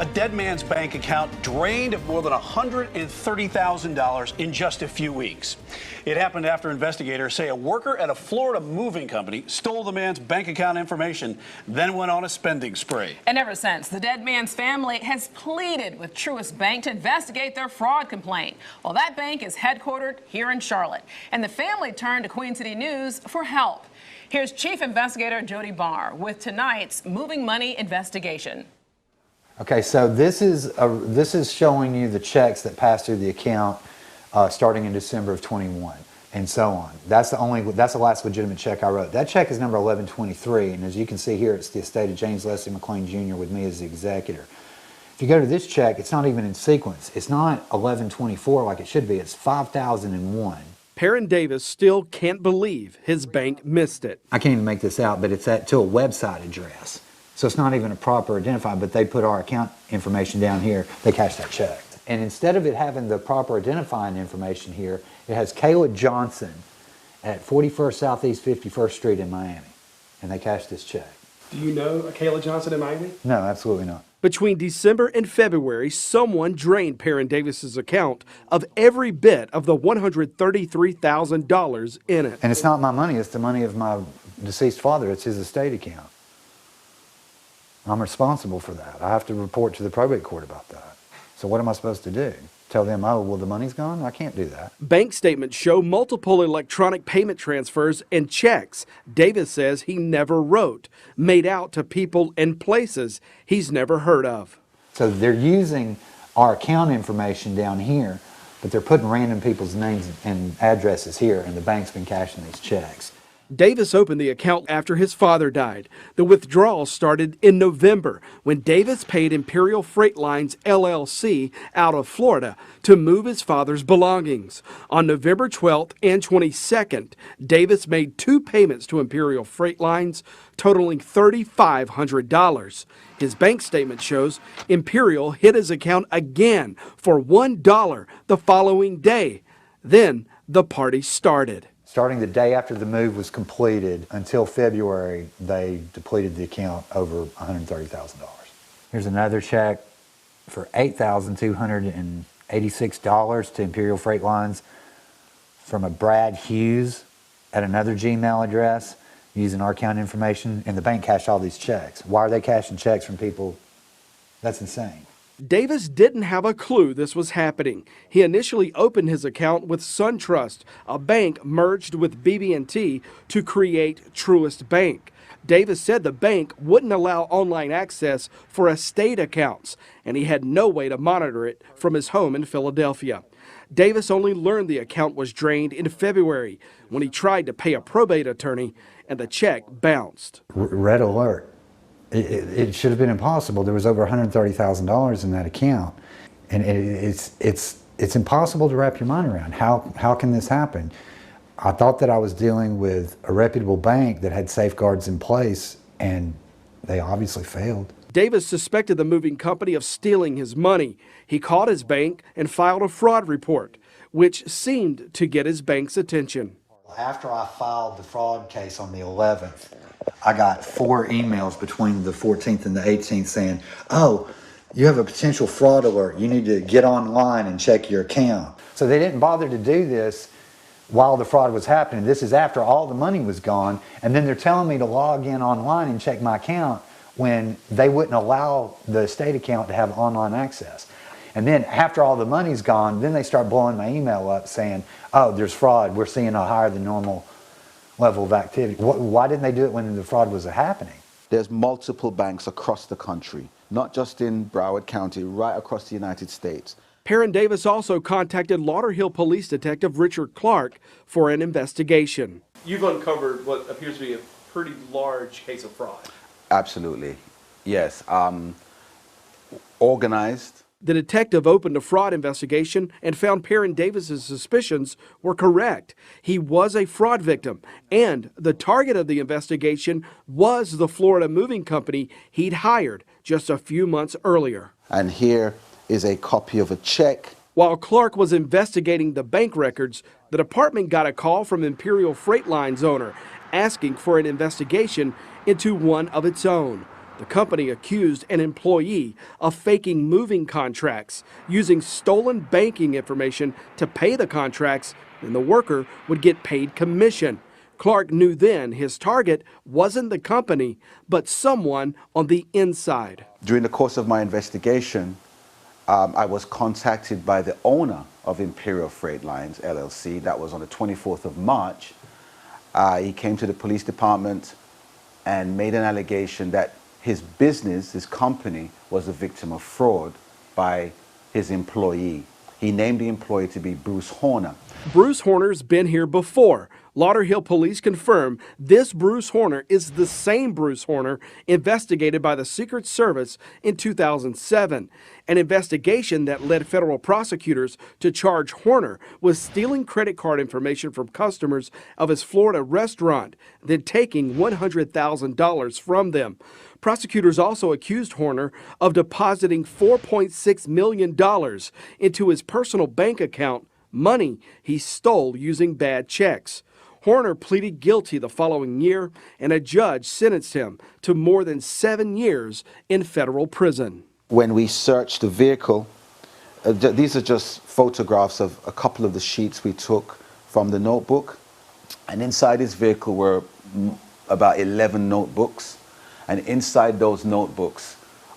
A dead man's bank account drained of more than $130,000 in just a few weeks. It happened after investigators say a worker at a Florida moving company stole the man's bank account information, then went on a spending spree. And ever since, the dead man's family has pleaded with Truist Bank to investigate their fraud complaint. Well, that bank is headquartered here in Charlotte, and the family turned to Queen City News for help. Here's Chief Investigator Jody Barr with tonight's moving money investigation. Okay, so this is showing you the checks that passed through the account starting in December of 21 and so on. That's the last legitimate check I wrote. That check is number 1123, and as you can see here, it's the estate of James Leslie McLean Jr. with me as the executor. If you go to this check, it's not even in sequence. It's not 1124 like it should be. It's 5001. Perran Davis still can't believe his bank missed it. I can't even make this out, but it's to a website address. So it's not even a proper identifier, but they put our account information down here. They cashed that check. And instead of it having the proper identifying information here, it has Kayla Johnson at 41st Southeast 51st Street in Miami. And they cashed this check. Do you know Kayla Johnson in Miami? No, absolutely not. Between December and February, someone drained Perran Davis's account of every bit of the $133,000 in it. And it's not my money, it's the money of my deceased father. It's his estate account. I'm responsible for that. I have to report to the probate court about that. So what am I supposed to do? Tell them, oh, well, the money's gone? I can't do that. Bank statements show multiple electronic payment transfers and checks Davis says he never wrote, made out to people and places he's never heard of. So they're using our account information down here, but they're putting random people's names and addresses here, and the bank's been cashing these checks. Davis opened the account after his father died. The withdrawal started in November when Davis paid Imperial Freight Lines LLC out of Florida to move his father's belongings. On November 12th and 22nd, Davis made 2 payments to Imperial Freight Lines totaling $3,500. His bank statement shows Imperial hit his account again for $1 the following day. Then the party started. Starting the day after the move was completed until February, they depleted the account over $130,000. Here's another check for $8,286 to Imperial Freight Lines from a Brad Hughes at another Gmail address using our account information, and the bank cashed all these checks. Why are they cashing checks from people? That's insane. Davis didn't have a clue this was happening. He initially opened his account with SunTrust, a bank merged with BB&T to create Truist Bank. Davis said the bank wouldn't allow online access for estate accounts, and he had no way to monitor it from his home in Philadelphia. Davis only learned the account was drained in February when he tried to pay a probate attorney and the check bounced. Red alert. It should have been impossible. There was over $130,000 in that account, and it's impossible to wrap your mind around. How can this happen? I thought that I was dealing with a reputable bank that had safeguards in place, and they obviously failed. Davis suspected the moving company of stealing his money. He called his bank and filed a fraud report, which seemed to get his bank's attention. After I filed the fraud case on the 11th, I got 4 emails between the 14th and the 18th saying, oh, you have a potential fraud alert. You need to get online and check your account. So they didn't bother to do this while the fraud was happening. This is after all the money was gone. And then they're telling me to log in online and check my account when they wouldn't allow the estate account to have online access. And then after all the money's gone, then they start blowing my email up saying, oh, there's fraud. We're seeing a higher than normal level of activity. Why didn't they do it when the fraud was happening? There's multiple banks across the country, not just in Broward County, right across the United States. Perran Davis also contacted Lauderhill Police Detective Richard Clark for an investigation. You've uncovered what appears to be a pretty large case of fraud. Absolutely, yes. Organized. The detective opened a fraud investigation and found Perran Davis's suspicions were correct. He was a fraud victim, and the target of the investigation was the Florida moving company he'd hired just a few months earlier. And here is a copy of a check. While Clark was investigating the bank records, the department got a call from Imperial Freight Lines owner asking for an investigation into one of its own. The company accused an employee of faking moving contracts, using stolen banking information to pay the contracts, and the worker would get paid commission. Clark knew then his target wasn't the company, but someone on the inside. During the course of my investigation, I was contacted by the owner of Imperial Freight Lines, LLC. That was on the 24th of March. He came to the police department and made an allegation that his business, his company, was a victim of fraud by his employee. He named the employee to be Bruce Horner. Bruce Horner's been here before. Lauderhill police confirm this Bruce Horner is the same Bruce Horner investigated by the Secret Service in 2007, an investigation that led federal prosecutors to charge Horner with stealing credit card information from customers of his Florida restaurant, then taking $100,000 from them. Prosecutors also accused Horner of depositing $4.6 million into his personal bank account, money he stole using bad checks. Horner pleaded guilty the following year, and a judge sentenced him to more than 7 years in federal prison. When we searched the vehicle, these are just photographs of a couple of the sheets we took from the notebook. And inside this vehicle were about 11 notebooks. And inside those notebooks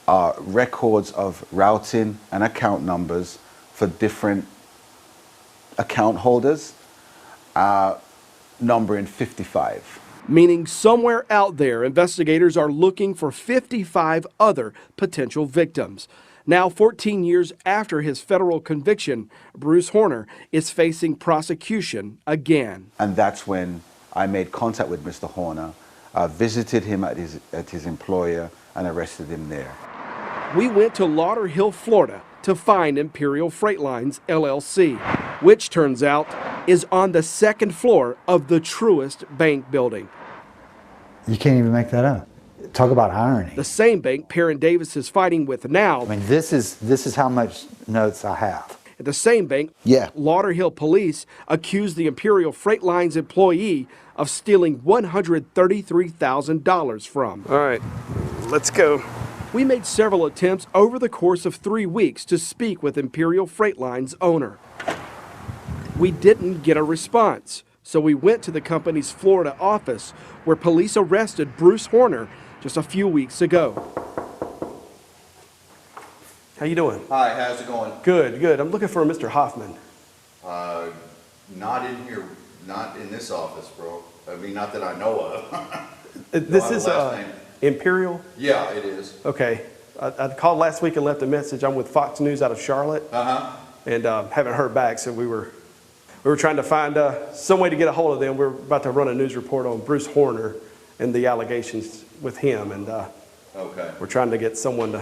are records of routing and account numbers for different account holders, numbering 55. Meaning somewhere out there, investigators are looking for 55 other potential victims. Now, 14 years after his federal conviction, Bruce Horner is facing prosecution again. And that's when I made contact with Mr. Horner, visited him at his employer, and arrested him there. We went to Lauderhill, Florida to find Imperial Freight Lines, LLC, which turns out is on the second floor of the Truist Bank building. You can't even make that up. Talk about irony. The same bank Perran Davis is fighting with now. I mean, this is how much notes I have. At the same bank, Yeah. Lauderhill police accused the Imperial Freight Lines employee of stealing $133,000 from. All right, let's go. We made several attempts over the course of 3 weeks to speak with Imperial Freight Lines owner. We didn't get a response, so we went to the company's Florida office where police arrested Bruce Horner just a few weeks ago. How you doing? Hi, how's it going? Good, good. I'm looking for a Mr. Hoffman. Not in here, not in this office, bro. I mean, not that I know of. This have a is last name. Imperial? Yeah, it is. Okay. I called last week and left a message. I'm with Fox News out of Charlotte. And haven't heard back, so we were trying to find some way to get a hold of them. We're about to run a news report on Bruce Horner and the allegations with him, and Okay. we're trying to get someone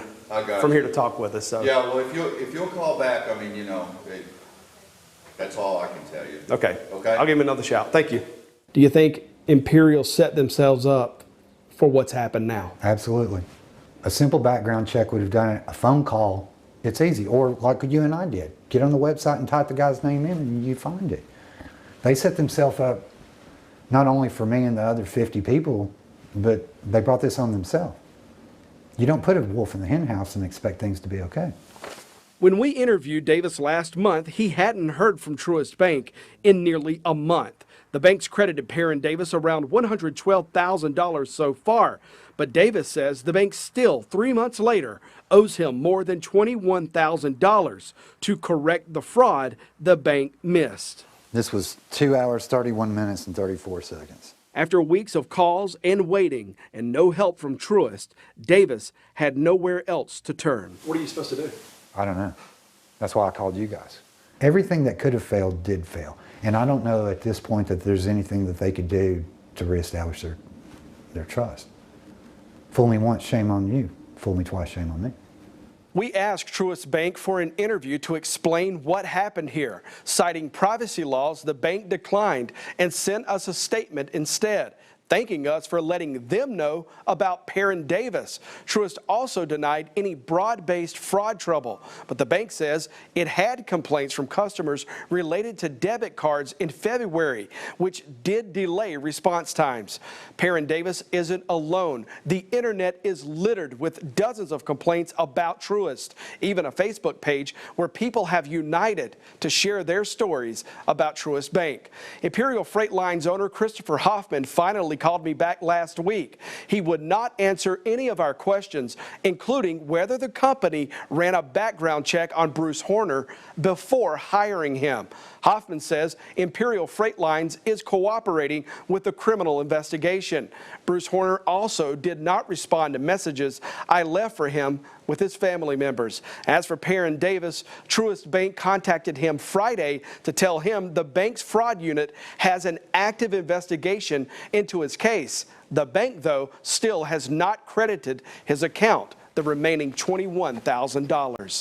from here to talk with us. So. Yeah, well, if you'll call back, I mean, that's all I can tell you. Okay. Okay. I'll give him another shout. Thank you. Do you think Imperial set themselves up for what's happened now? Absolutely. A simple background check would have done it. A phone call, it's easy. Or like you and I did. Get on the website and type the guy's name in and you find it. They set themselves up not only for me and the other 50 people, but they brought this on themselves. You don't put a wolf in the hen house and expect things to be okay. When we interviewed Davis last month, he hadn't heard from Truist Bank in nearly a month. The bank's credited Perran Davis around $112,000 so far, but Davis says the bank still, 3 months later, owes him more than $21,000 to correct the fraud the bank missed. This was 2 hours, 31 minutes, and 34 seconds. After weeks of calls and waiting and no help from Truist, Davis had nowhere else to turn. What are you supposed to do? I don't know. That's why I called you guys. Everything that could have failed did fail. And I don't know at this point that there's anything that they could do to reestablish their trust. Fool me once, shame on you. Fool me twice, shame on me. We asked Truist Bank for an interview to explain what happened here. Citing privacy laws, the bank declined and sent us a statement instead. thanking us for letting them know about Perran Davis. Truist also denied any broad-based fraud trouble, but the bank says it had complaints from customers related to debit cards in February, which did delay response times. Perran Davis isn't alone. The internet is littered with dozens of complaints about Truist, even a Facebook page where people have united to share their stories about Truist Bank. Imperial Freight Lines owner Christopher Hoffman finally called me back last week. He would not answer any of our questions, including whether the company ran a background check on Bruce Horner before hiring him. Hoffman says Imperial Freight Lines is cooperating with the criminal investigation. Bruce Horner also did not respond to messages I left for him with his family members. As for Perran Davis, Truist Bank contacted him Friday to tell him the bank's fraud unit has an active investigation into his case. The bank, though, still has not credited his account the remaining $21,000.